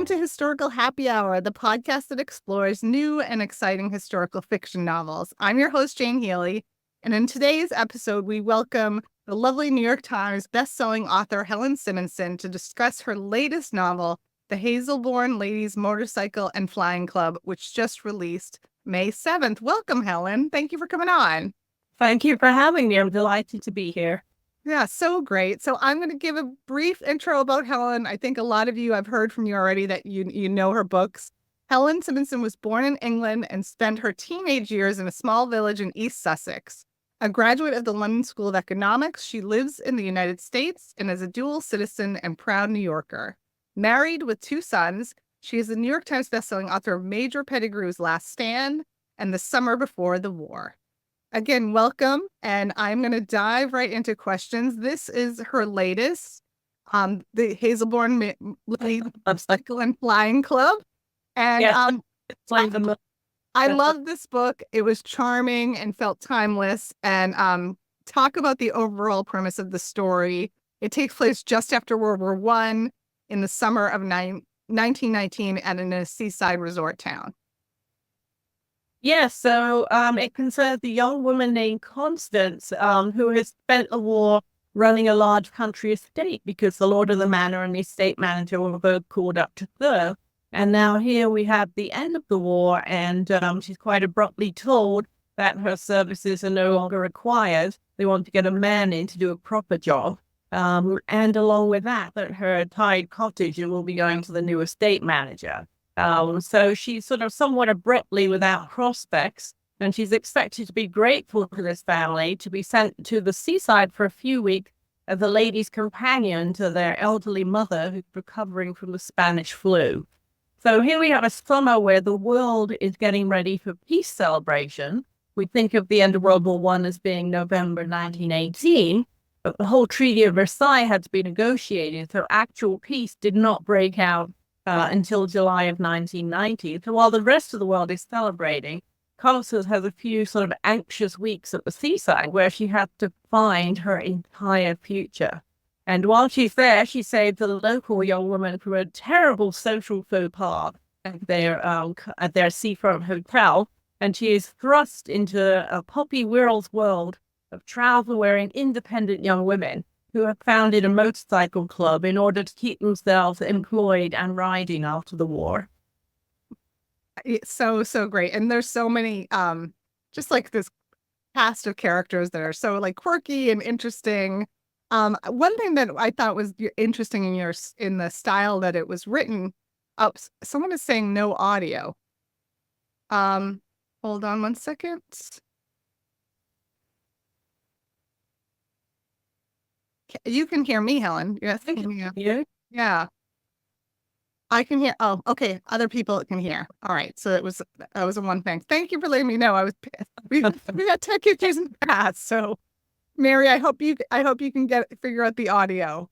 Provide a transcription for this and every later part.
Welcome to Historical Happy Hour, the podcast that explores new and exciting historical fiction novels. I'm your host, Jane Healy, and in today's episode, we welcome the lovely New York Times bestselling author Helen Simonson to discuss her latest novel, The Hazelbourne Ladies Motorcycle and Flying Club, which just released May 7th. Welcome, Helen. Thank you for coming on. Thank you for having me. I'm delighted to be here. Yeah, so great. So I'm going to give a brief intro about Helen. I think a lot of you, I've heard from you already that you know her books. Helen Simonson was born in England and spent her teenage years in a small village in East Sussex. A graduate of the London School of Economics, she lives in the United States and is a dual citizen and proud New Yorker. Married with 2 sons, she is the New York Times bestselling author of Major Pettigrew's Last Stand and The Summer Before the War. Again, welcome, and I'm going to dive right into questions. This is her latest, the Hazelbourne Motorcycle and Flying Club. And Yes, I love this book. It was charming and felt timeless. And talk about the overall premise of the story. It takes place just after World War I in the summer of 1919 and in a seaside resort town. Yes, so it concerns a young woman named Constance who has spent the war running a large country estate because the lord of the manor and the estate manager were both called up to serve. And now here we have the end of the war, and she's quite abruptly told that her services are no longer required. They want to get a man in to do a proper job. And along with that her tied cottage will be going to the new estate manager. So she's sort of somewhat abruptly without prospects, and she's expected to be grateful to this family to be sent to the seaside for a few weeks as a lady's companion to their elderly mother who's recovering from the Spanish flu. So here we have a summer where the world is getting ready for peace celebration. We think of the end of World War I as being November 1918, but the whole Treaty of Versailles had to be negotiated, so actual peace did not break out until July of 1990. So while the rest of the world is celebrating, Constance has a few sort of anxious weeks at the seaside where she has to find her entire future. And while she's there, she saves a local young woman from a terrible social faux pas at their seafront hotel, and she is thrust into a Poppy Wirrell's world of trouser-wearing independent young women who have founded a motorcycle club in order to keep themselves employed and riding after the war. It's so great. And there's so many, just like this cast of characters that are so like quirky and interesting. One thing that I thought was interesting in the style that it was written up, someone is saying no audio. Hold on one second. You can hear me, Helen. Yes. Yeah. Yeah. I can hear. Oh, okay. Other people can hear. All right. So that was a one thing. Thank you for letting me know. I was pissed. We got tech issues in the past. So Mary, I hope you can figure out the audio.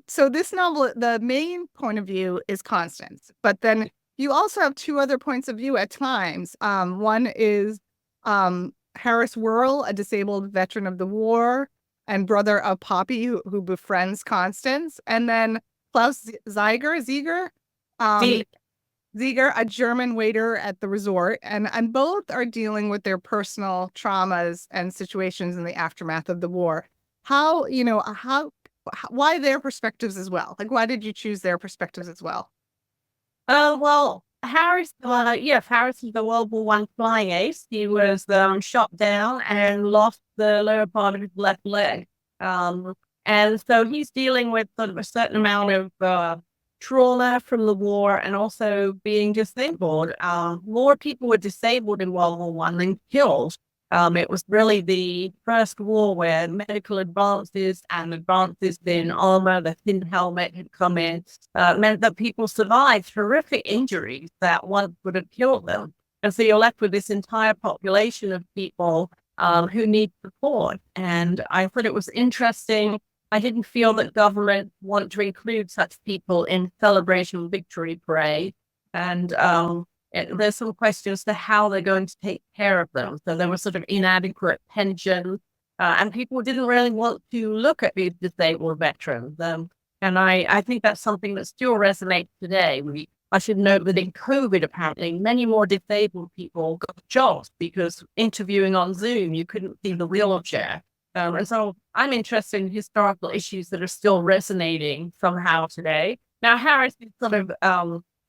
So this novel, the main point of view is Constance, but then you also have 2 other points of view at times. One is Harris Worrell, a disabled veteran of the war and brother of Poppy, who befriends Constance, and then Klaus Zieger, a German waiter at the resort, and both are dealing with their personal traumas and situations in the aftermath of the war. Why their perspectives as well? Like, why did you choose their perspectives as well? Well, Harris is the World War I flying ace. He was shot down and lost the lower part of his left leg. And so he's dealing with sort of a certain amount of trauma from the war and also being disabled. More people were disabled in World War I than killed. It was really the first war where medical advances and advances in armor, the thin helmet had come in, meant that people survived horrific injuries that once would have killed them. And so you're left with this entire population of people who need support. And I thought it was interesting. I didn't feel that government want to include such people in celebration victory parade. And there's some questions as to how they're going to take care of them. So there was sort of inadequate pensions, and people didn't really want to look at these disabled veterans. And I think that's something that still resonates today. I should note that in COVID, apparently, many more disabled people got jobs because interviewing on Zoom, you couldn't see the wheelchair. And so I'm interested in historical issues that are still resonating somehow today. Now, Harris is sort of, I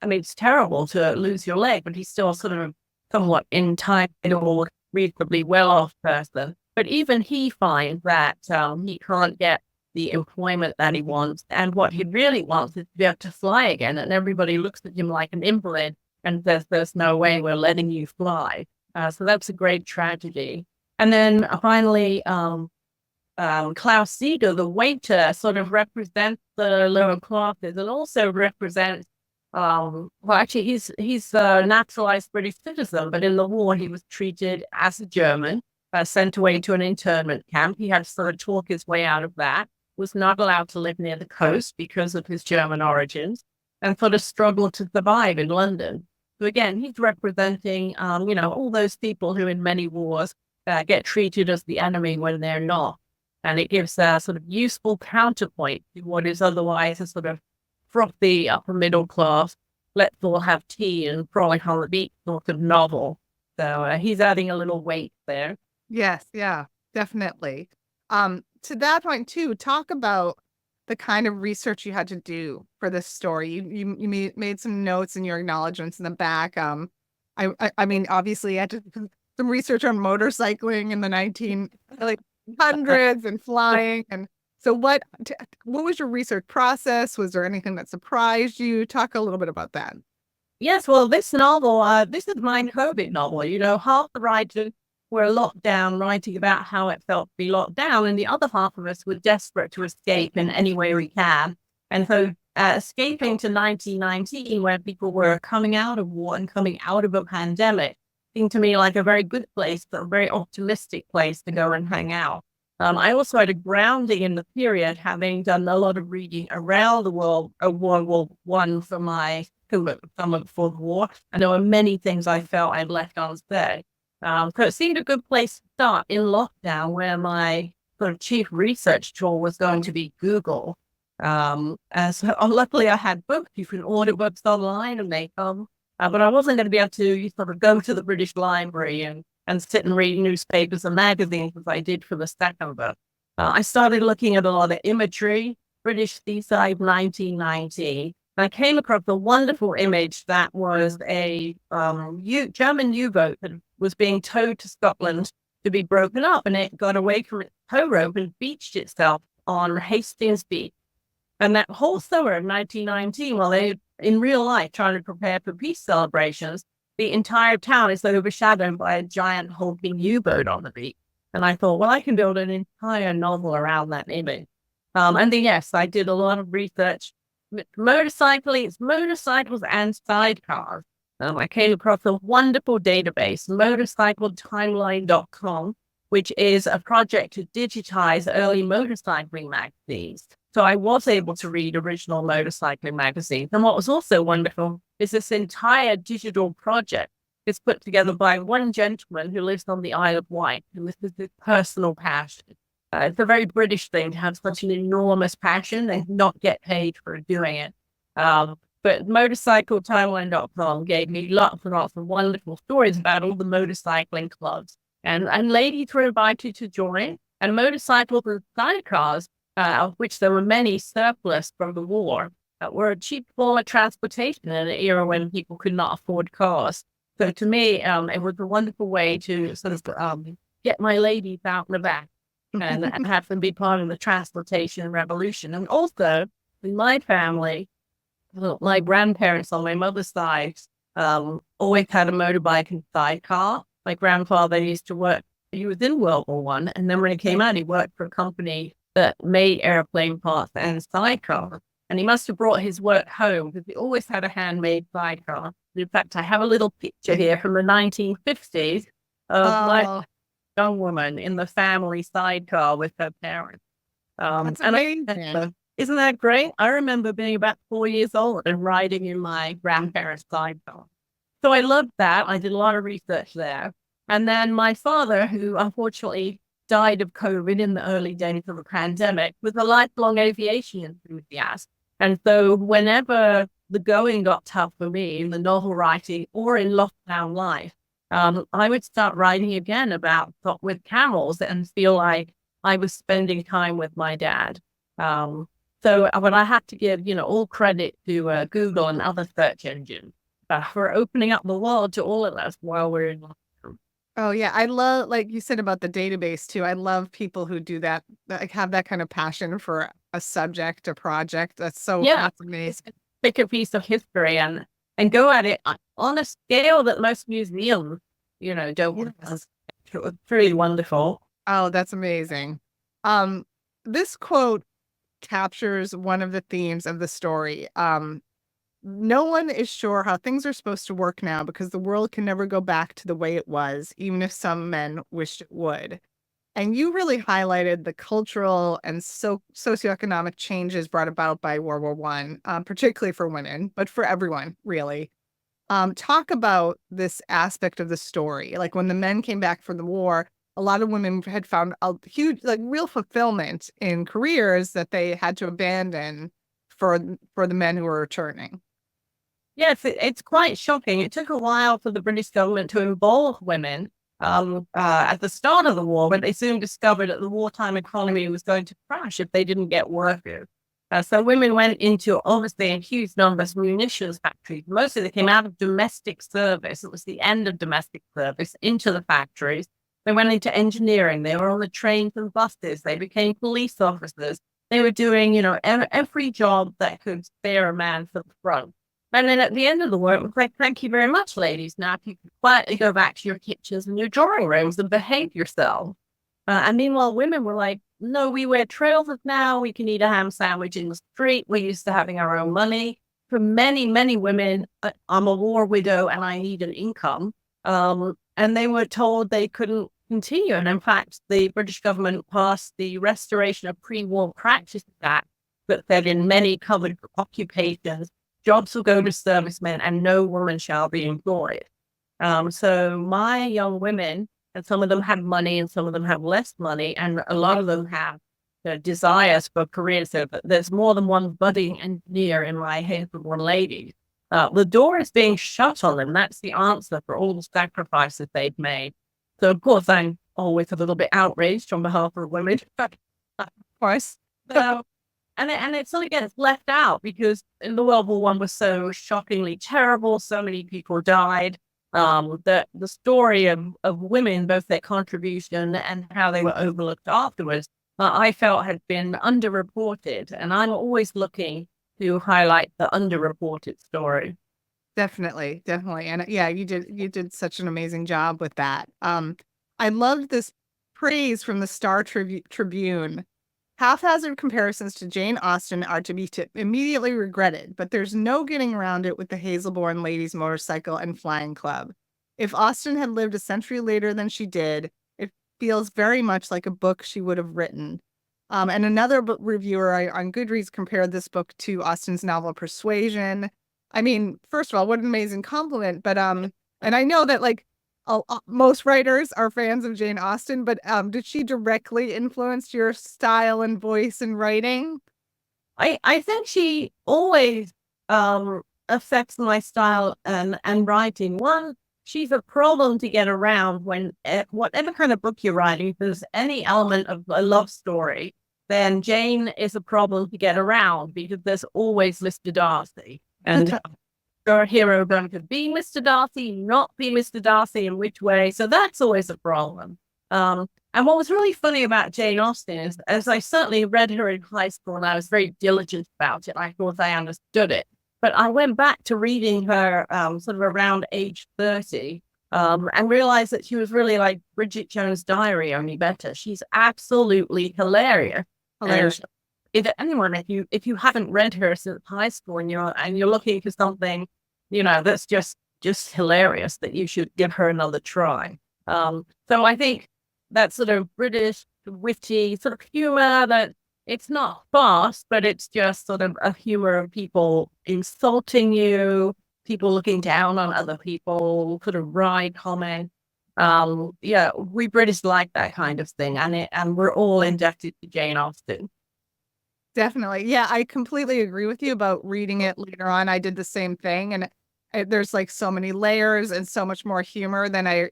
mean, it's terrible to lose your leg, but he's still sort of somewhat entitled, reasonably well-off person. But even he finds that he can't get the employment that he wants. And what he really wants is to be able to fly again. And everybody looks at him like an invalid and says, there's no way we're letting you fly. So that's a great tragedy. And then finally, Klaus Seeger, the waiter, sort of represents the lower classes and also represents, well, actually, he's a naturalized British citizen, but in the war, he was treated as a German, sent away to an internment camp. He had to sort of talk his way out of that, was not allowed to live near the coast because of his German origins, and sort of struggled to survive in London. So again, he's representing, all those people who in many wars get treated as the enemy when they're not. And it gives a sort of useful counterpoint to what is otherwise a sort of frothy upper middle class, let's all have tea and frolic on the beach sort of novel. So he's adding a little weight there. Yes, yeah, definitely. To that point too, talk about the kind of research you had to do for this story. You made some notes in your acknowledgments in the back. I mean, obviously, you had to do some research on motorcycling in the 1900s and flying. And so, what was your research process? Was there anything that surprised you? Talk a little bit about that. Yes, well, this novel, this is my COVID novel. Half the writers were locked down, writing about how it felt to be locked down, and the other half of us were desperate to escape in any way we can. And so escaping to 1919, where people were coming out of war and coming out of a pandemic, seemed to me like a very good place, a very optimistic place to go and hang out. I also had a grounding in the period, having done a lot of reading around the world, World War I for my summer before the war, and there were many things I felt I'd left unsaid. So it seemed a good place to start in lockdown, where my sort of chief research tool was going to be Google. So luckily I had books. You can order books online and they come. But I wasn't going to be able to sort of go to the British Library and sit and read newspapers and magazines as I did for the second book. I started looking at a lot of imagery, British Seaside 1990. I came across a wonderful image that was a German U-boat that was being towed to Scotland to be broken up, and it got away from its tow rope and beached itself on Hastings Beach. And that whole summer of 1919, while they in real life trying to prepare for peace celebrations, the entire town is overshadowed by a giant hulking U-boat on the beach. And I thought, well, I can build an entire novel around that image. And then, yes, I did a lot of research. Motorcycles and sidecars. I came across a wonderful database, motorcycletimeline.com, which is a project to digitize early motorcycling magazines. So I was able to read original motorcycling magazines. And what was also wonderful is this entire digital project is put together by one gentleman who lives on the Isle of Wight, and this is his personal passion. It's a very British thing to have such an enormous passion and not get paid for doing it. But motorcycletimeline.com gave me lots and lots of wonderful stories about all the motorcycling clubs. And ladies were invited to join, and motorcycles and sidecars, of which there were many surplus from the war, were a cheap form of transportation in an era when people could not afford cars. So to me, it was a wonderful way to sort of get my ladies out and about and have them be part of the transportation revolution. And also, in my family, my grandparents on my mother's side always had a motorbike and sidecar. My grandfather used to work, he was in World War I, and then when he came out, he worked for a company that made airplane parts and sidecars. And he must have brought his work home because he always had a handmade sidecar. In fact, I have a little picture here from the 1950s of my young woman in the family sidecar with her parents. That's amazing. Isn't that great? I remember being about 4 years old and riding in my grandparents' sidecar. So I loved that. I did a lot of research there. And then my father, who unfortunately died of COVID in the early days of the pandemic, was a lifelong aviation enthusiast. And so whenever the going got tough for me in the novel writing or in lockdown life, I would start writing again about with camels and feel like I was spending time with my dad. But I have to give, all credit to Google and other search engines for opening up the world to all of us while we're in lockdown. Oh yeah, I love, like you said about the database too. I love people who do that, like have that kind of passion for a subject, a project. That's so Yeah, fascinating. pick a piece of history and go at it on a scale that most museums, don't want us. It's really wonderful. Oh, that's amazing. Um, this quote captures one of the themes of the story. No one is sure how things are supposed to work now because the world can never go back to the way it was, even if some men wished it would. And you really highlighted the cultural and socioeconomic changes brought about by World War One, particularly for women, but for everyone, really. Talk about this aspect of the story. Like when the men came back from the war, a lot of women had found a huge, like real fulfillment in careers that they had to abandon for the men who were returning. Yes, it's quite shocking. It took a while for the British government to involve women at the start of the war, but they soon discovered that the wartime economy was going to crash if they didn't get workers. So women went into, obviously, in huge numbers, munitions factories. Mostly they came out of domestic service. It was the end of domestic service into the factories. They went into engineering. They were on the trains and buses. They became police officers. They were doing, every job that could spare a man for the front. And then at the end of the war, it was like, thank you very much, ladies. Now you can quietly go back to your kitchens and your drawing rooms and behave yourself. And meanwhile, women were like, no, we wear trousers now. We can eat a ham sandwich in the street. We're used to having our own money. For many, many women, I'm a war widow and I need an income. And they were told they couldn't continue. And in fact, the British government passed the Restoration of Pre-War Practices Act that said in many covered occupations, jobs will go to servicemen and no woman shall be employed. So my young women, and some of them have money and some of them have less money, and a lot of them have desires for careers. So there's more than one budding engineer in my Hazelbourne ladies. The door is being shut on them. That's the answer for all the sacrifices they've made. So of course I'm always a little bit outraged on behalf of women. Of course. So, and it sort of gets left out because in the World War One was so shockingly terrible. So many people died. The story of women, both their contribution and how they were overlooked afterwards, I felt had been underreported. And I'm always looking to highlight the underreported story. Definitely, definitely. And yeah, you did such an amazing job with that. I loved this praise from the Tribune. Haphazard comparisons to Jane Austen are to be immediately regretted, but there's no getting around it with the Hazelbourne Ladies Motorcycle and Flying Club. If Austen had lived a century later than she did, it feels very much like a book she would have written. And another reviewer on Goodreads compared this book to Austen's novel Persuasion. I mean, first of all, what an amazing compliment. But and I know that like most writers are fans of Jane Austen, but did she directly influence your style and voice in writing? I think she always affects my style and writing. One, she's a problem to get around when whatever kind of book you're writing, if there's any element of a love story, then Jane is a problem to get around because there's always Mr. Darcy. And your hero going to be Mr. Darcy, not be Mr. Darcy, in which way? So that's always a problem. And what was really funny about Jane Austen is, as I certainly read her in high school and I was very diligent about it, I thought I understood it. But I went back to reading her sort of around age 30 and realized that she was really like Bridget Jones' Diary, only better. She's absolutely hilarious. Hilarious. If you haven't read her since high school and you're looking for something, that's just hilarious, that you should give her another try. So I think that sort of British witty sort of humor, that it's not fast, but it's just sort of a humor of people insulting you, people looking down on other people, sort of wry comment. Yeah, we British like that kind of thing, and we're all indebted to Jane Austen. Definitely. Yeah, I completely agree with you about reading it later on. I did the same thing, and there's like so many layers and so much more humor than I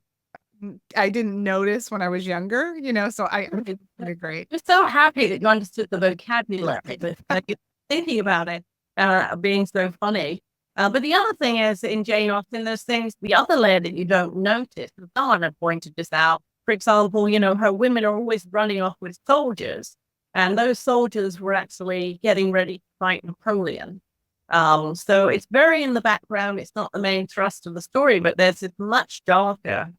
didn't notice when I was younger, so I agree. Just so happy that you understood the vocabulary, but like, thinking about it, being so funny. But the other thing is, in Jane Austen, there's things, the other layer that you don't notice. Someone had pointed this out. For example, her women are always running off with soldiers, and those soldiers were actually getting ready to fight Napoleon. So it's very in the background. It's not the main thrust of the story, but there's this much darker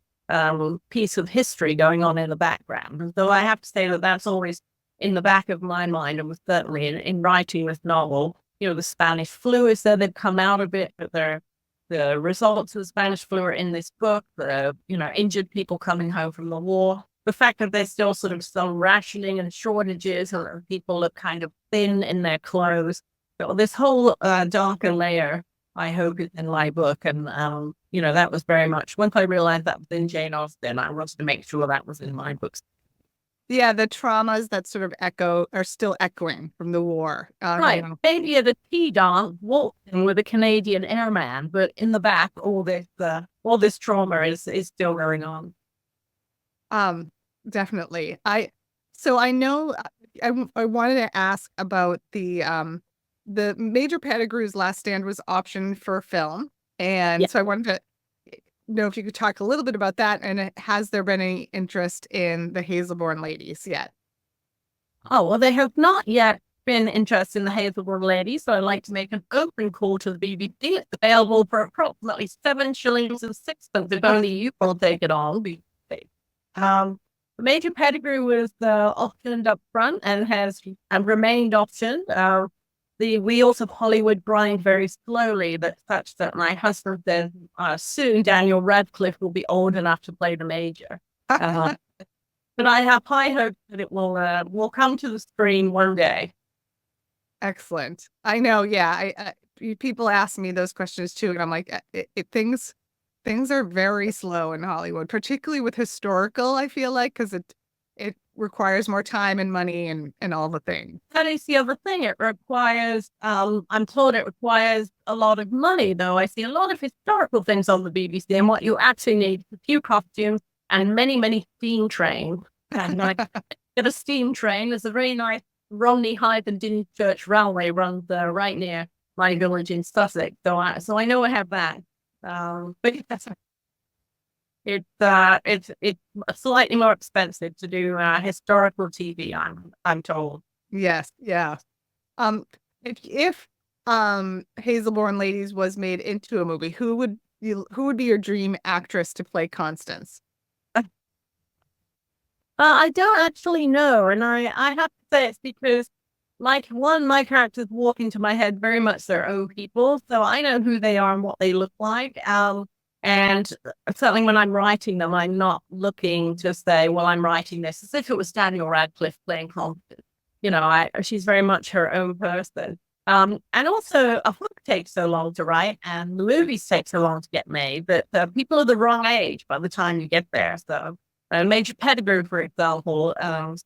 piece of history going on in the background. And so I have to say that that's always in the back of my mind, and was certainly in writing this novel. The Spanish flu is there, they've come out of it, but the results of the Spanish flu are in this book. The injured people coming home from the war. The fact that there's still sort of some rationing and shortages, and people look kind of thin in their clothes. So this whole darker layer, I hope, is in my book. And, that was very much, once I realized that was in Jane Austen, I wanted to make sure that was in my books. Yeah, the traumas that sort of are still echoing from the war. Right. Maybe at a tea dance, walking with a Canadian airman, but in the back, all this trauma is still going on. Definitely. So I know I wanted to ask about the Major Pettigrew's Last Stand was optioned for film. And Yeah. so I wanted to know if you could talk a little bit about that. And has there been any interest in the Hazelbourne ladies yet? Oh, well, they have not yet been interested in the Hazelbourne ladies, so I'd like to make an open call to the BBC. It's available for approximately 7 shillings and sixpence if only you will take it on. Major Pettigrew was optioned up front and has remained optioned. The wheels of Hollywood grind very slowly, but such that my husband says soon Daniel Radcliffe will be old enough to play the Major. But I have high hopes that it will come to the screen one day. Excellent. I know. Yeah. People ask me those questions too, and I'm like, things are very slow in Hollywood, particularly with historical. I feel like because it requires more time and money and all the things. That is the other thing. It requires. I'm told it requires a lot of money, though. I see a lot of historical things on the BBC, and what you actually need is a few costumes and many steam trains. And I get a steam train. There's a very nice Romney Hythe and Dymchurch Railway runs right near my village in Sussex. So I know I have that. But it's slightly more expensive to do historical TV. I'm told. Yes. Yeah. If Hazelbourne Ladies was made into a movie, who would be your dream actress to play Constance? I don't actually know, and I have to say it's because, like, my characters walk into my head very much their own people, so I know who they are and what they look like. And certainly when I'm writing them, I'm not looking to say, well, I'm writing this as if it was Daniel Radcliffe playing Constance. She's very much her own person. And also, a book takes so long to write, and the movies take so long to get made that people are the wrong age by the time you get there. So. Major Pettigrew, for example,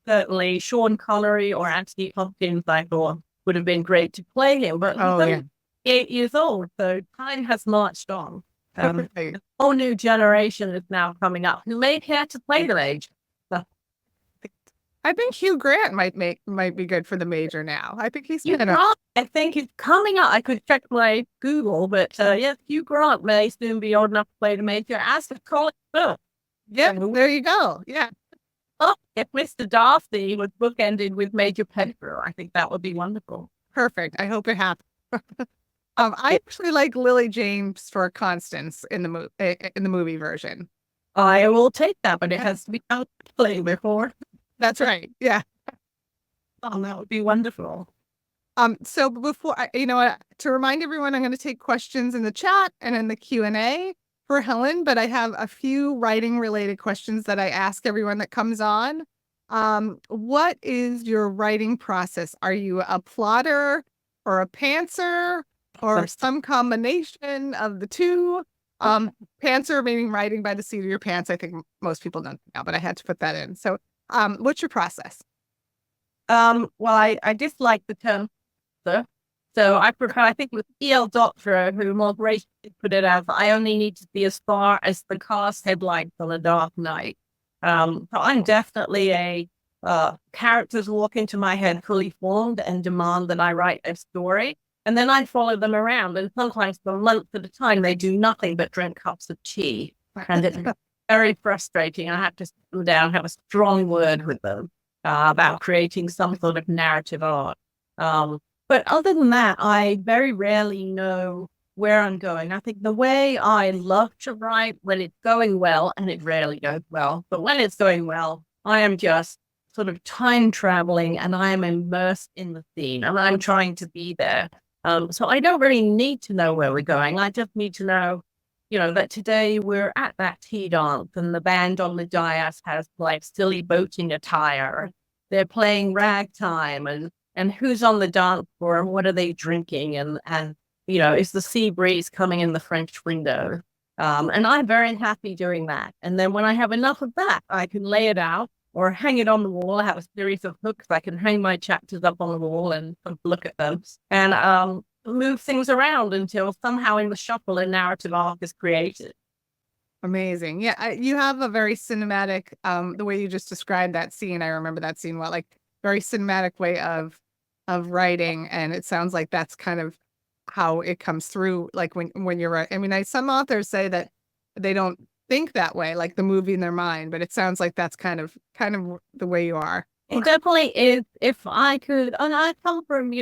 certainly Sean Connery or Anthony Hopkins, I thought, would have been great to play him. But he's 8 years old, so time has marched on. A whole new generation is now coming up who may care to play the Major. So. I think Hugh Grant might be good for the Major now. I think he's I think he's coming up. I could check my Google, but yes, Hugh Grant may soon be old enough to play the Major, as to Colin Firth. Yeah, there you go. Yeah. Oh, if Mr. Darcy was bookended with Major Pettigrew, I think that would be wonderful. Perfect. I hope it happens. I actually like Lily James for Constance in the movie version. I will take that, but it has to be played before. That's right. Yeah. Oh, that would be wonderful. So before to remind everyone, I'm going to take questions in the chat and in the Q&A for Helen, but I have a few writing related questions that I ask everyone that comes on. What is your writing process? Are you a plotter or a pantser or some combination of the two? Pantser meaning writing by the seat of your pants. I think most people don't know, but I had to put that in. So, what's your process? Well, I dislike the term doctor. So I prefer, I think with E.L. Doctor, who more graciously put it as, I only need to be as far as the car's headlights on a dark night. So I'm definitely characters walk into my head fully formed and demand that I write a story. And then I follow them around. And sometimes for months at a time, they do nothing but drink cups of tea. And it's very frustrating. I have to sit them down, have a strong word with them about creating some sort of narrative art. But other than that, I very rarely know where I'm going. I think the way I love to write when it's going well, and it rarely goes well, but when it's going well, I am just sort of time traveling and I am immersed in the scene and I'm trying to be there. So I don't really need to know where we're going. I just need to know, that today we're at that tea dance and the band on the dais has like silly boating attire. They're playing ragtime and who's on the dance floor and what are they drinking and is the sea breeze coming in the French window? And I'm very happy doing that. And then when I have enough of that, I can lay it out or hang it on the wall. I have a series of hooks. I can hang my chapters up on the wall and look at them and move things around until somehow in the shuffle a narrative arc is created. Amazing. Yeah, you have a very cinematic, the way you just described that scene. I remember that scene well, like very cinematic way of writing, and it sounds like that's kind of how it comes through. Like when you're right. I mean, some authors say that they don't think that way, like the movie in their mind, but it sounds like that's kind of the way you are. It definitely is. If I could, and I come from,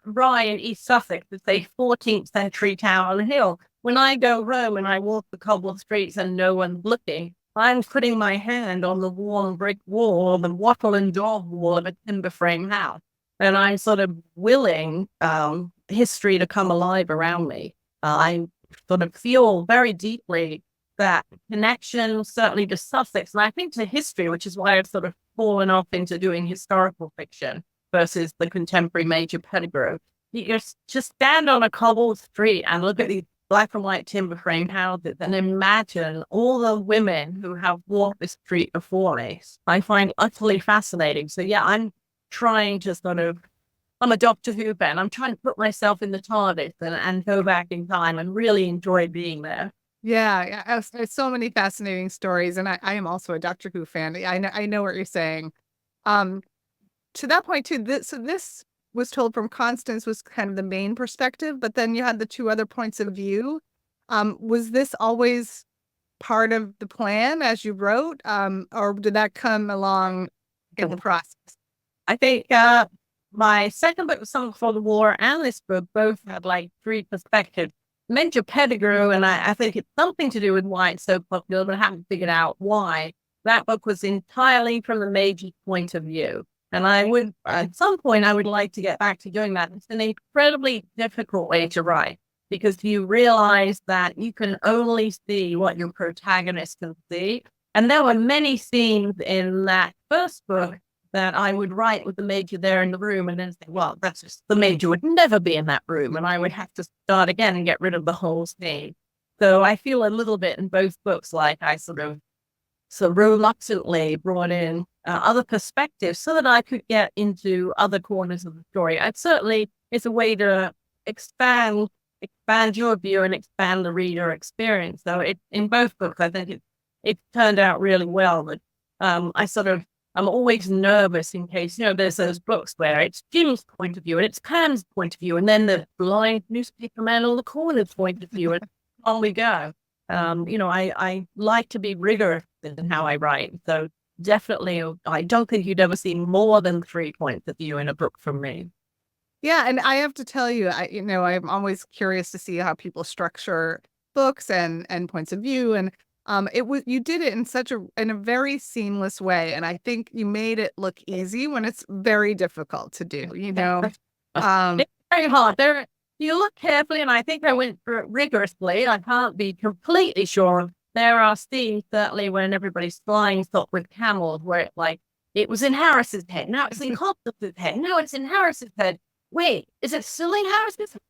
Rye in East Sussex, it's a 14th century town on a hill. When I go home and I walk the cobbled streets and no one's looking, I'm putting my hand on the worn brick wall, the wattle and daub wall of a timber frame house. And I'm sort of willing history to come alive around me. I sort of feel very deeply that connection, certainly to Sussex, and I think to history, which is why I've sort of fallen off into doing historical fiction versus the contemporary major Pettigrew. You just stand on a cobbled street and look at these black and white timber frame houses and imagine all the women who have walked this street before me. I find utterly fascinating. So yeah, I'm trying to I'm a Doctor Who fan. I'm trying to put myself in the TARDIS and go back in time and really enjoy being there. Yeah. There's so many fascinating stories, and I am also a Doctor Who fan. I know what you're saying. To that point too, this was told from Constance was kind of the main perspective, but then you had the two other points of view. Was this always part of the plan as you wrote, or did that come along in the process? I think my second book, Song for the War, and this book both had like three perspectives. Major Pettigrew, and I think it's something to do with why it's so popular, but I haven't figured out why. That book was entirely from the Major's point of view. And I would, at some point, I would like to get back to doing that. It's an incredibly difficult way to write because you realize that you can only see what your protagonist can see. And there were many scenes in that first book that I would write with the Major there in the room and then say, well, that's just, the Major would never be in that room. And I would have to start again and get rid of the whole scene. So I feel a little bit in both books like I sort of reluctantly brought in other perspectives so that I could get into other corners of the story. And certainly it's a way to expand your view and expand the reader experience. So in both books, I think it turned out really well. But I'm always nervous in case, there's those books where it's Jim's point of view and it's Pam's point of view and then the blind newspaper man on the corner's point of view and on we go. I like to be rigorous in how I write. So definitely, I don't think you'd ever see more than 3 points of view in a book from me. Yeah, and I have to tell you, I'm always curious to see how people structure books and points of view, and you did it in a very seamless way, and I think you made it look easy when it's very difficult to do. It's very hard. You look carefully, and I think I went through it rigorously. I can't be completely sure. There are scenes, certainly, when everybody's flying stock with camels, where it was in Harris's head. Now it's in Constance's head. Now it's in Harris's head. Wait, is it still in Harris's head?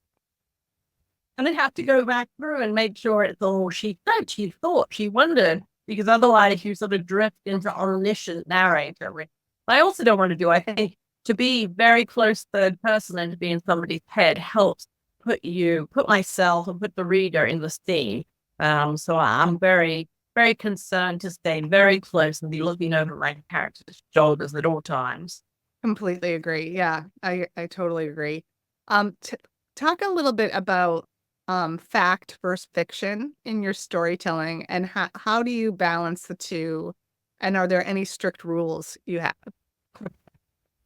And I have to go back through and make sure it's all she said, she thought, she wondered, because otherwise you sort of drift into omniscient narrator. I also don't want to do, I think, to be very close third person and to be in somebody's head helps put myself and put the reader in the scene. So I'm very, very concerned to stay very close and be looking over my character's shoulders at all times. Completely agree. Yeah, I totally agree. Talk a little bit about fact versus fiction in your storytelling, and how do you balance the two? And are there any strict rules you have?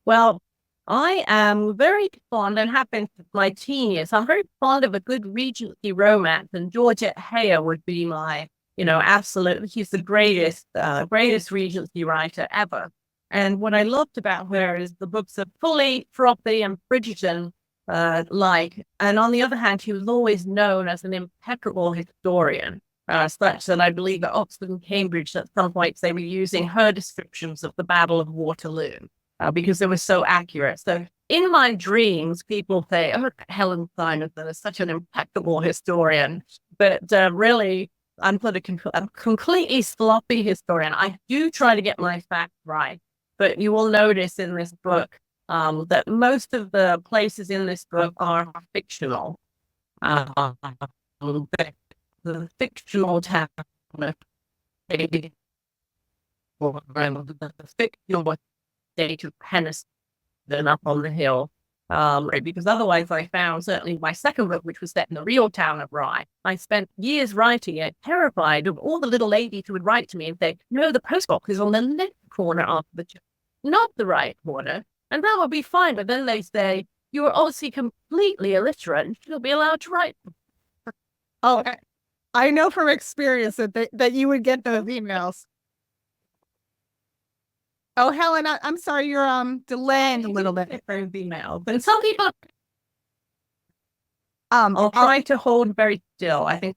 Well, I am very fond and have been since my teen years. I'm very fond of a good Regency romance, and Georgette Heyer would be my, absolute. She's the greatest Regency writer ever. And what I loved about her is the books are fully frothy and Bridgerton like. And on the other hand, she was always known as an impeccable historian. Such that I believe at Oxford and Cambridge at some points they were using her descriptions of the Battle of Waterloo because it was so accurate. So in my dreams, people say, "Oh, Helen Simonson is such an impeccable historian," but really, I'm sort of a completely sloppy historian. I do try to get my facts right, but you will notice in this book that most of the places in this book are fictional. The fictional town, the fictional state of Penistone up on the hill. Because otherwise I found certainly my second book, which was set in the real town of Rye, I spent years writing it, terrified of all the little ladies who would write to me and say, "No, the post box is on the left corner after the church, not the right corner." And that would be fine. But then they say, "You are obviously completely illiterate and should be allowed to write." Oh, I know from experience that you would get those emails. Oh, Helen, I'm sorry, you're delaying a little bit. Those emails, and some people. I'll try to hold very still. I think.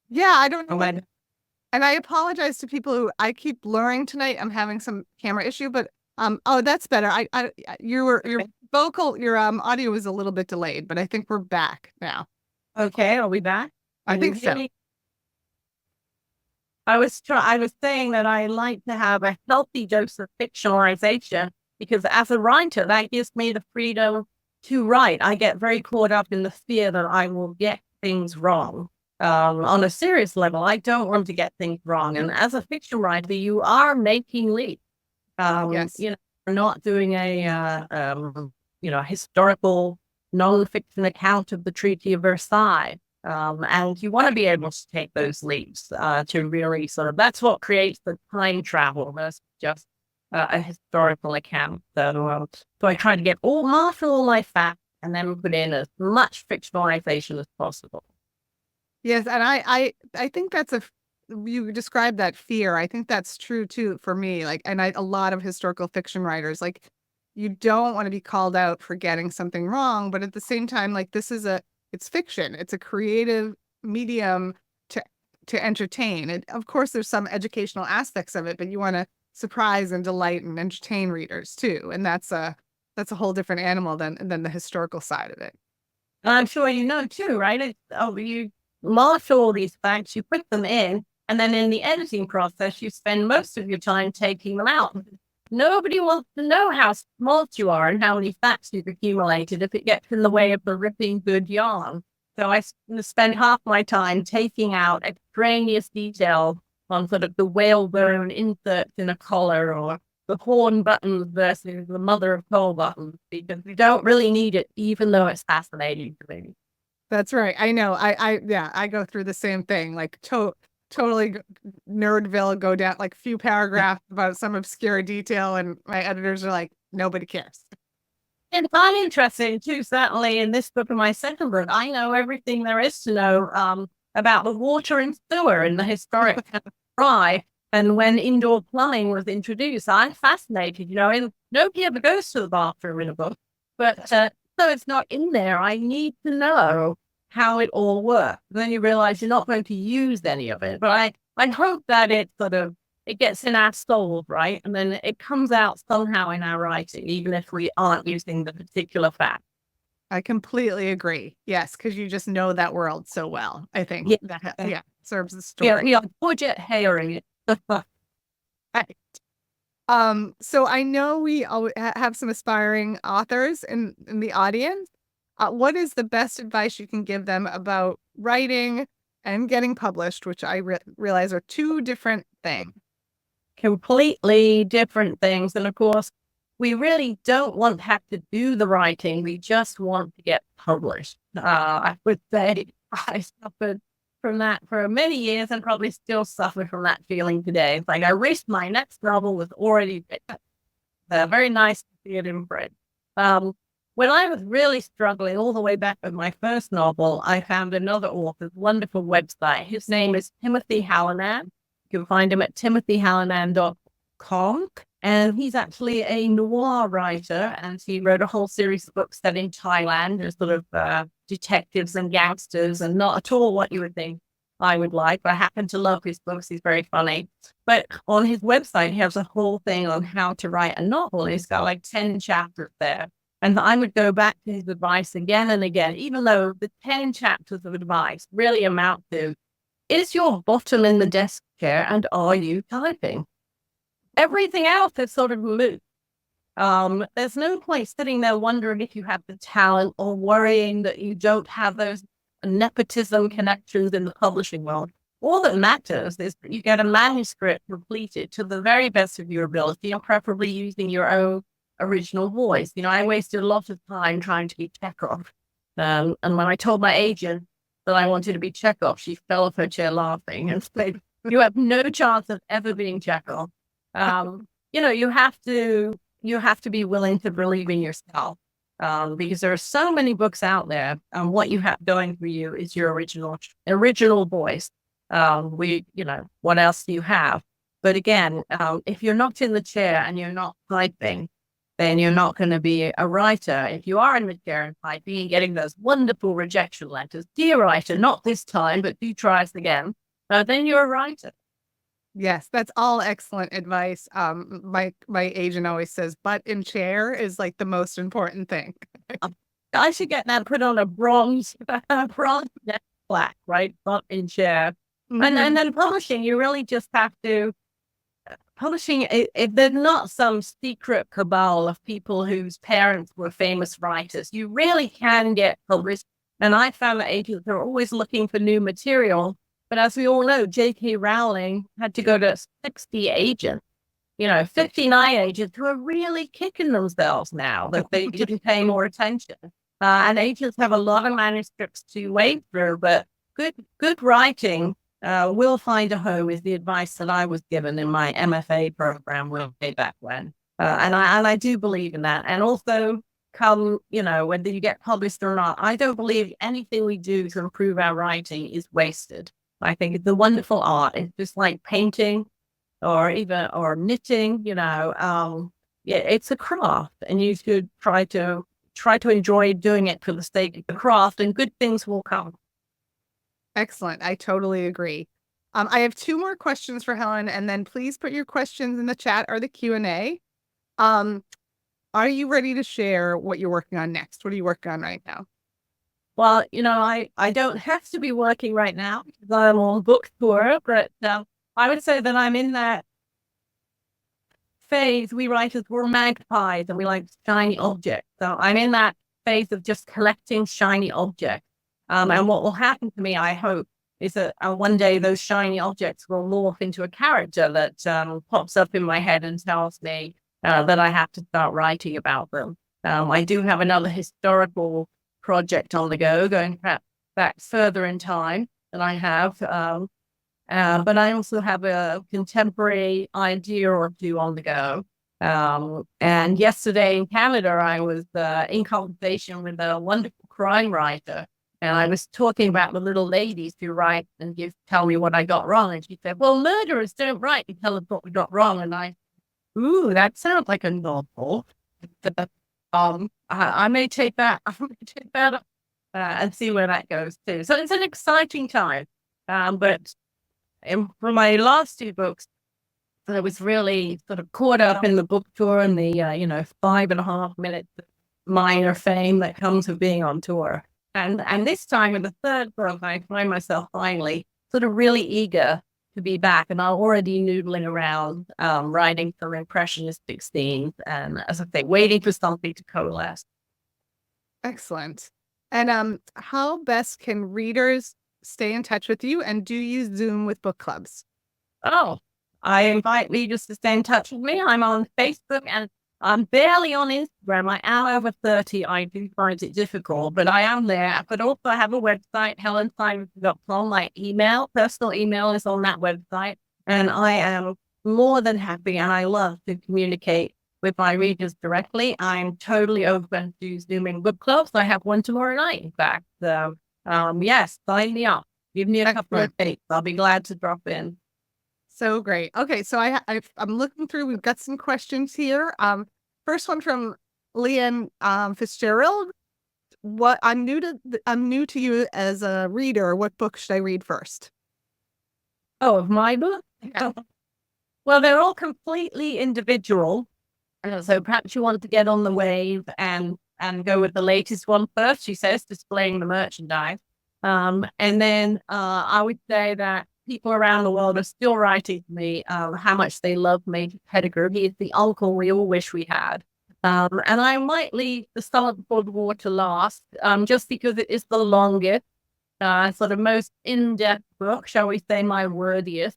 Yeah, I don't know. And I apologize to people who I keep blurring tonight. I'm having some camera issue, but oh, that's better. Your audio was a little bit delayed, but I think we're back now. Okay, are we back? I think so. I was saying that I like to have a healthy dose of fictionalization because as a writer, that gives me the freedom to write. I get very caught up in the fear that I will get things wrong. On a serious level, I don't want to get things wrong. And as a fiction writer, you are making leaps. Yes. You're not doing a historical non-fiction account of the Treaty of Versailles. And you want to be able to take those leaps to really that's what creates the time travel versus just a historical account. So I try to get marshal all my facts and then put in as much fictionalization as possible. Yes, and I think that's you described that fear. I think that's true too for me. Like, and a lot of historical fiction writers, like, you don't want to be called out for getting something wrong, but at the same time, like, it's fiction. It's a creative medium to entertain. And of course, there's some educational aspects of it, but you want to surprise and delight and entertain readers too. And that's a whole different animal than the historical side of it. I'm sure you know too, right? You marshal all these facts, you put them in, and then in the editing process, you spend most of your time taking them out. Nobody wants to know how smart you are and how many facts you've accumulated if it gets in the way of the ripping good yarn. So I spend half my time taking out extraneous details on sort of the whalebone inserts in a collar or the horn buttons versus the mother of pearl buttons, because we don't really need it, even though it's fascinating to me. That's right. I know. I go through the same thing. Like totally nerdville, go down like few paragraphs about some obscure detail, and my editors are like, nobody cares. And I'm interested too, certainly in this book and my second book. I know everything there is to know about the water and sewer in the historic Rye. And when indoor plumbing was introduced, I'm fascinated, and nobody ever goes to the bathroom in a book. But so it's not in there. I need to know how it all works. Then you realize you're not going to use any of it. But I hope that it gets in our soul, right? And then it comes out somehow in our writing, even if we aren't using the particular fact. I completely agree. Yes, because you just know that world so well. I think Yeah. that serves the Yeah, story. yeah, budget hearing it. Right. So I know we have some aspiring authors in the audience. What is the best advice you can give them about writing and getting published, which I realize are two different things? Completely different things. And of course, we really don't want to have to do the writing. We just want to get published. I would say I suffered from that for many years and probably still suffer from that feeling today. It's like I wish my next novel was already written. Very nice to see it in print. When I was really struggling all the way back with my first novel, I found another author's wonderful website. His name is Timothy Hallinan. You can find him at timothyhallinan.com. And he's actually a noir writer, and he wrote a whole series of books set in Thailand. They're sort of detectives and gangsters, and not at all what you would think I would like. But I happen to love his books. He's very funny. But on his website, he has a whole thing on how to write a novel. He's got like 10 chapters there. And I would go back to his advice again and again, even though the 10 chapters of advice really amount to, is your bottom in the desk chair and are you typing? Everything else is sort of moot. There's no point sitting there wondering if you have the talent or worrying that you don't have those nepotism connections in the publishing world. All that matters is that you get a manuscript completed to the very best of your ability, and preferably using your own original voice. You know, I wasted a lot of time trying to be Chekhov. And when I told my agent that I wanted to be Chekhov, she fell off her chair laughing and said, "You have no chance of ever being Chekhov." You know, you have to be willing to believe in yourself. Because there are so many books out there, and what you have going for you is your original voice. You know, what else do you have? But again, if you're not in the chair and you're not typing, then you're not going to be a writer. If you are in the chair and typing and getting those wonderful rejection letters, dear writer, not this time, but do try us again, then you're a writer. Yes, that's all excellent advice. My agent always says, "Butt in chair" is like the most important thing. I should get that put on a bronze neck plaque, right? Butt in chair. And then publishing, you really just have to publishing. If there's not some secret cabal of people whose parents were famous writers, you really can get published. And I found that agents are always looking for new material. But as we all know, J.K. Rowling had to go to 60 agents, 59 agents who are really kicking themselves now that they didn't pay more attention. And agents have a lot of manuscripts to wade through, but good writing will find a home is the advice that I was given in my MFA program way back when. And I do believe in that. And also, whether you get published or not, I don't believe anything we do to improve our writing is wasted. I think it's a wonderful art. It's just like painting or knitting, it's a craft, and you should try to enjoy doing it for the sake of the craft, and good things will come. Excellent. I totally agree. I have two more questions for Helen, and then please put your questions in the chat or the Q&A. Are you ready to share what you're working on next? What are you working on right now? Well, I don't have to be working right now because I'm on book tour, but I would say that I'm in that phase. We writers, we're magpies and we like shiny objects. So I'm in that phase of just collecting shiny objects. And what will happen to me, I hope, is that one day those shiny objects will morph into a character that pops up in my head and tells me that I have to start writing about them. I do have another historical project on the go, going back further in time than I have. But I also have a contemporary idea or two on the go. And yesterday in Canada, I was in conversation with a wonderful crime writer. And I was talking about the little ladies who write and tell me what I got wrong. And she said, "Well, murderers don't write and tell us what we got wrong." And that sounds like a novel. I may take that. I may take that up and see where that goes too. So it's an exciting time. But for my last two books, I was really sort of caught up in the book tour and the 5.5 minutes minor fame that comes with being on tour. And this time in the third book, I find myself finally sort of really eager to be back. And I'm already noodling around, writing some impressionistic scenes. And as I say, waiting for something to coalesce. Excellent. And how best can readers stay in touch with you? And do you Zoom with book clubs? Oh, I invite readers to stay in touch with me. I'm on Facebook and I'm barely on Instagram. I am over 30. I do find it difficult, but I am there. But also I have a website, helensimonson.com. My personal email is on that website. And I am more than happy and I love to communicate with my readers directly. I'm totally open to Zooming book clubs. I have one tomorrow night, in fact. So, yes, sign me up. Give me a couple of dates. I'll be glad to drop in. So great. Okay, so I'm looking through. We've got some questions here. First one from Leanne Fitzgerald. I'm new to you as a reader. What book should I read first? Oh, of my book? Yeah. Well, they're all completely individual. So perhaps you want to get on the wave and go with the latest one first, she says, displaying the merchandise. And then I would say that people around the world are still writing to me how much they love Major Pettigrew. He is the uncle we all wish we had. And I might leave The Summer Before the War to last, just because it is the longest, sort of most in-depth book, shall we say, my wordiest.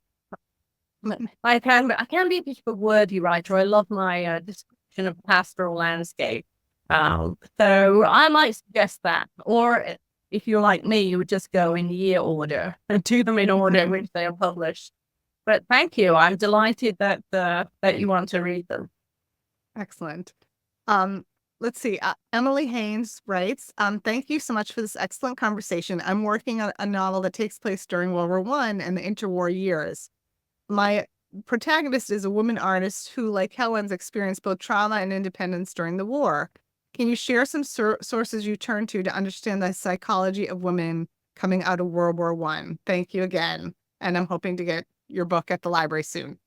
I can be a bit of a wordy writer. I love my description of pastoral landscape. So I might suggest that. Or if you're like me, you would just go in year order and do them in order in which they are published. But thank you. I'm delighted that you want to read them. Excellent. Let's see. Emily Haynes writes, thank you so much for this excellent conversation. I'm working on a novel that takes place during World War I and the interwar years. My protagonist is a woman artist who, like Helen's, experienced both trauma and independence during the war. Can you share some sources you turn to understand the psychology of women coming out of World War I? Thank you again. And I'm hoping to get your book at the library soon.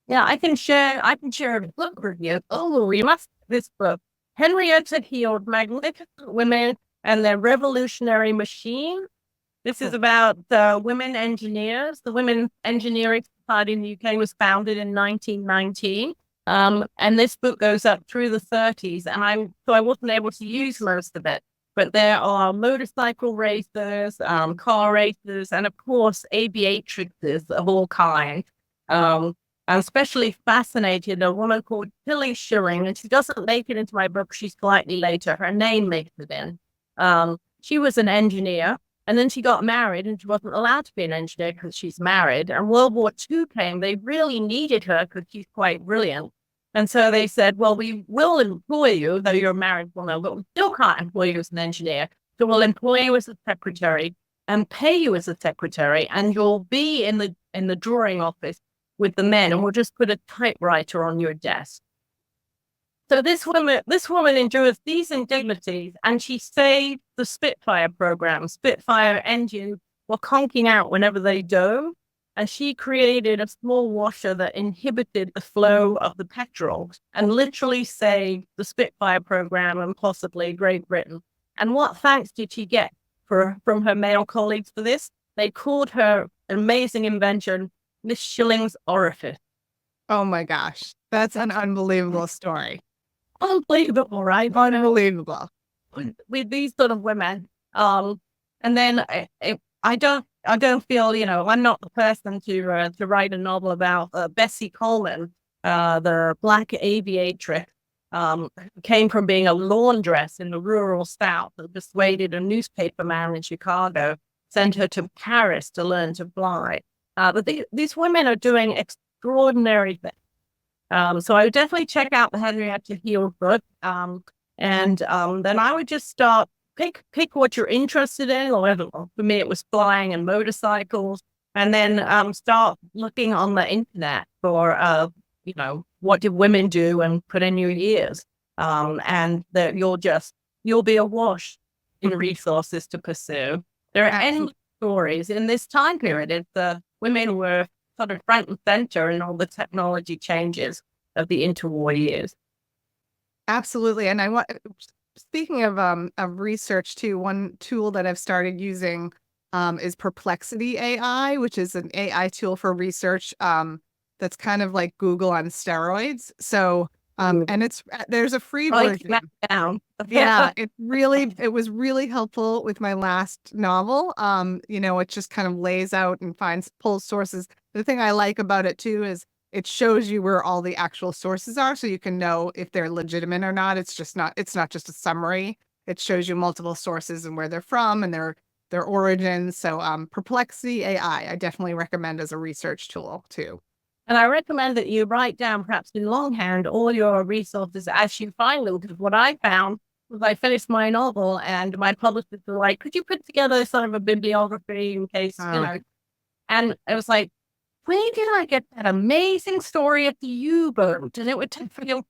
Yeah, I can share a book review. Oh, you must this book. Henrietta Heald, Magnificent Women and Their Revolutionary Machine. This is about women engineers. The Women Engineering Society in the UK was founded in 1919. And this book goes up through the 30s. And I wasn't able to use most of it. But there are motorcycle racers, car racers, and of course, aviatrixes of all kinds. I'm especially fascinated, a woman called Tilly Schilling, and she doesn't make it into my book. She's slightly later. Her name makes it in. She was an engineer. And then she got married and she wasn't allowed to be an engineer because she's married. And World War II came. They really needed her because she's quite brilliant. And so they said, well, we will employ you, though you're a married woman, but we still can't employ you as an engineer. So we'll employ you as a secretary and pay you as a secretary. And you'll be in the drawing office with the men. And we'll just put a typewriter on your desk. So this woman endures these indignities, and she saved the Spitfire program. Spitfire engines were conking out whenever they dove, and she created a small washer that inhibited the flow of the petrol and literally saved the Spitfire program and possibly Great Britain. And what thanks did she get from her male colleagues for this? They called her amazing invention Miss Schilling's Orifice. Oh my gosh, that's an unbelievable story. Unbelievable, right? Unbelievable. With these sort of women. And then I don't feel, I'm not the person to write a novel about Bessie Coleman, the black aviatrix, came from being a laundress in the rural South that persuaded a newspaper man in Chicago, sent her to Paris to learn to fly. But these women are doing extraordinary things. So I would definitely check out the Henrietta Heald book. And then I would just start, pick what you're interested in. Or for me, it was flying and motorcycles. And then start looking on the internet for, what did women do and put in your ears. And that you'll be awash in resources to pursue. There are endless stories in this time period. The women were sort of front and center in all the technology changes of the interwar years. Absolutely. And I want speaking of research too, one tool that I've started using is Perplexity AI, which is an AI tool for research that's kind of like Google on steroids. So and there's a free Write version. that down. Yeah, it was really helpful with my last novel. It just kind of lays out and pulls sources. The thing I like about it too is it shows you where all the actual sources are, so you can know if they're legitimate or not. It's not just a summary. It shows you multiple sources and where they're from and their origins. So Perplexity AI, I definitely recommend as a research tool too. And I recommend that you write down, perhaps in longhand, all your resources as you find them. Because what I found was I finished my novel and my publishers were like, could you put together sort of a bibliography in case, and it was like, where did I get that amazing story of the U-boat? And it would take for you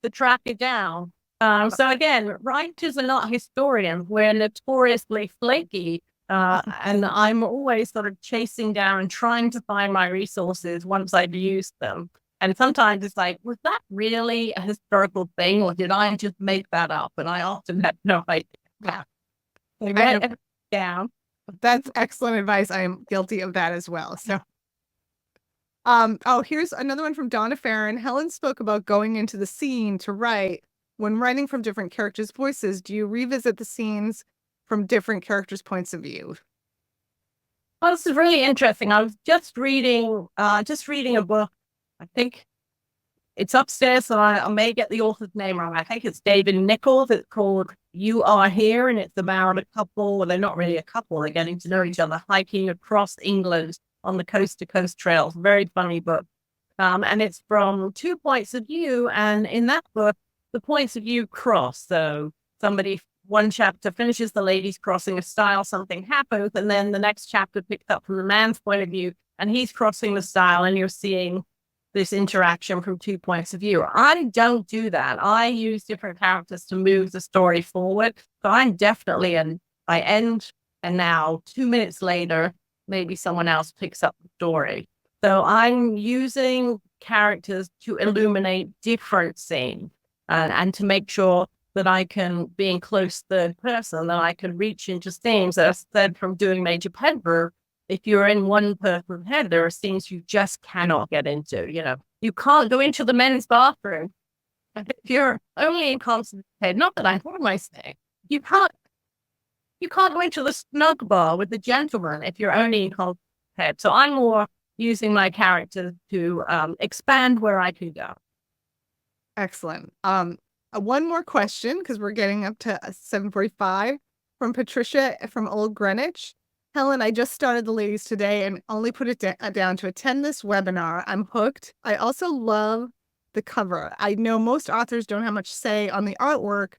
to track it down. So again, writers are not historians. We're notoriously flaky. And I'm always sort of chasing down and trying to find my resources once I've used them. And sometimes it's like, was that really a historical thing or did I just make that up? And I often have no idea. So write it down. That's excellent advice. I am guilty of that as well. So here's another one from Donna Farron. Helen spoke about going into the scene to write. When writing from different characters' voices, do you revisit the scenes from different characters' points of view? Well, this is really interesting. I was just reading a book. I think it's upstairs, so I may get the author's name wrong. I think it's David Nichols. It's called You Are Here, and it's about a couple. Well, they're not really a couple. They're getting to know each other, hiking across England on the coast-to-coast trails. Very funny book. And it's from two points of view. And in that book, the points of view cross. So one chapter finishes the ladies crossing a stile, something happens, and then the next chapter picks up from the man's point of view, and he's crossing the stile, and you're seeing this interaction from 2 points of view. I don't do that. I use different characters to move the story forward. So I'm definitely I end, and now 2 minutes later, maybe someone else picks up the story. So I'm using characters to illuminate different scenes and to make sure that I can, being close third person, that I can reach into scenes. As I said from doing Major Pettigrew, if you're in one person's head, there are scenes you just cannot get into. You can't go into the men's bathroom. If you're only in Constance's head, not that I what am I saying? You can't go into the snug bar with the gentleman if you're only in Constance's head. So I'm more using my character to expand where I can go. Excellent. One more question, because we're getting up to 7:45, from Patricia from Old Greenwich. Helen, I just started the ladies today and only put it down to attend this webinar. I'm hooked. I also love the cover. I know most authors don't have much say on the artwork.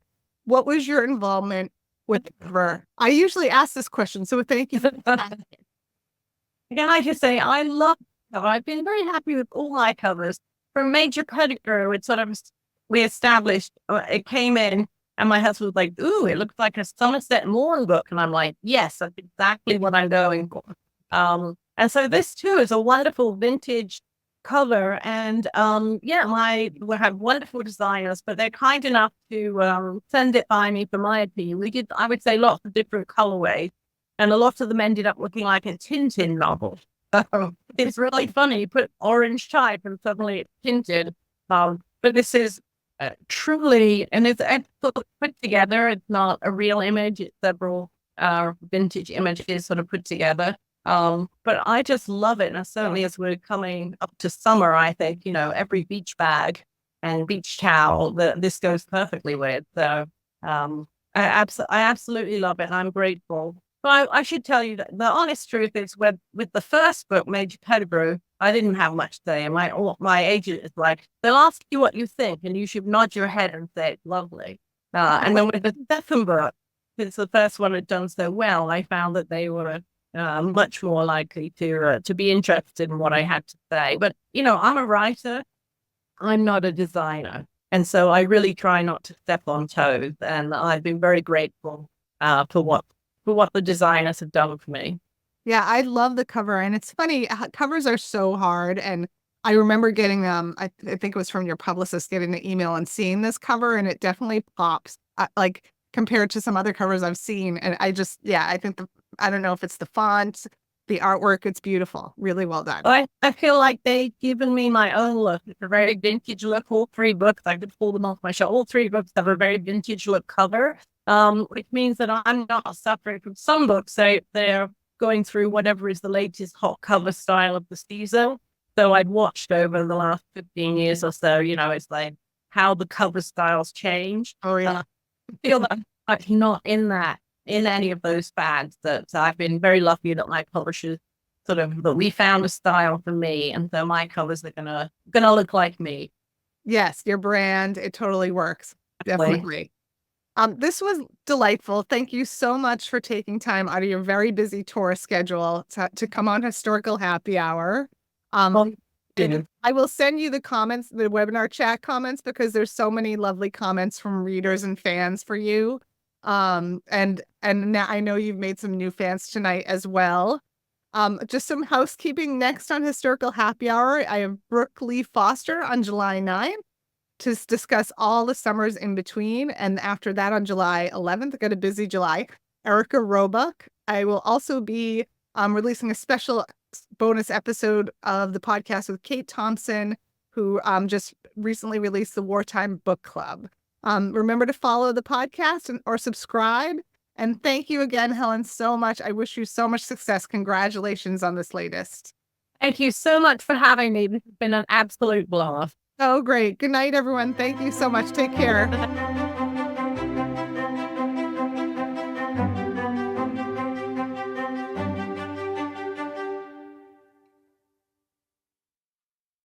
What was your involvement with the cover? I usually ask this question, so thank you. Can I just say, I love the cover. I've been very happy with all my covers. From Major Pettigrew, it's sort of we established, it came in and my husband was like, ooh, it looks like a Somerset Maugham book. And I'm like, yes, that's exactly what I'm going for. And so this too is a wonderful vintage cover. And we have wonderful designers, but they're kind enough to send it by me for my opinion. We did, I would say, lots of different colorways. And a lot of them ended up looking like a Tintin novel. It's really funny. You put orange type and suddenly it's tinted. But this is truly, and it's put together. It's not a real image. It's several vintage images sort of put together. But I just love it. And certainly as we're coming up to summer, I think, every beach bag and beach towel that this goes perfectly with. So I absolutely love it. And I'm grateful. But I should tell you that the honest truth is with the first book, Major Pettigrew, I didn't have much to say. And my agent is like, they'll ask you what you think and you should nod your head and say it's lovely. And then with the second book, since the first one had done so well, I found that they were much more likely to be interested in what I had to say. But, I'm a writer. I'm not a designer. And so I really try not to step on toes. And I've been very grateful for what the designers have done for me. Yeah, I love the cover. And it's funny, covers are so hard. And I remember getting I think it was from your publicist, getting the email and seeing this cover, and it definitely pops. Like compared to some other covers I've seen. And I think I don't know if it's the font, the artwork, it's beautiful. Really well done. I feel like they've given me my own look. It's a very vintage look. All three books, I could pull them off my shelf. All three books have a very vintage look cover, which means that I'm not suffering from some books. They're going through whatever is the latest hot cover style of the season. So I've watched over the last 15 years or so, it's like how the cover styles change. Oh, yeah. I feel that I'm not in any of those fads. That I've been very lucky that my publishers that we found a style for me, and so my covers are gonna look like me. Yes, your brand, it totally works. Definitely. This was delightful. Thank you so much for taking time out of your very busy tour schedule to come on Historical Happy Hour. I will send you the comments, the webinar chat comments, because there's so many lovely comments from readers and fans for you. And now I know you've made some new fans tonight as well. Just some housekeeping. Next on Historical Happy Hour, I have Brooke Lee Foster on July 9th to discuss all the summers in between. And after that, on July 11th, I got a busy July, Erica Roebuck. I will also be releasing a special bonus episode of the podcast with Kate Thompson, who just recently released the Wartime Book Club. Remember to follow the podcast or subscribe. And thank you again, Helen, so much. I wish you so much success. Congratulations on this latest. Thank you so much for having me. This has been an absolute blast. Oh, great. Good night, everyone. Thank you so much. Take care.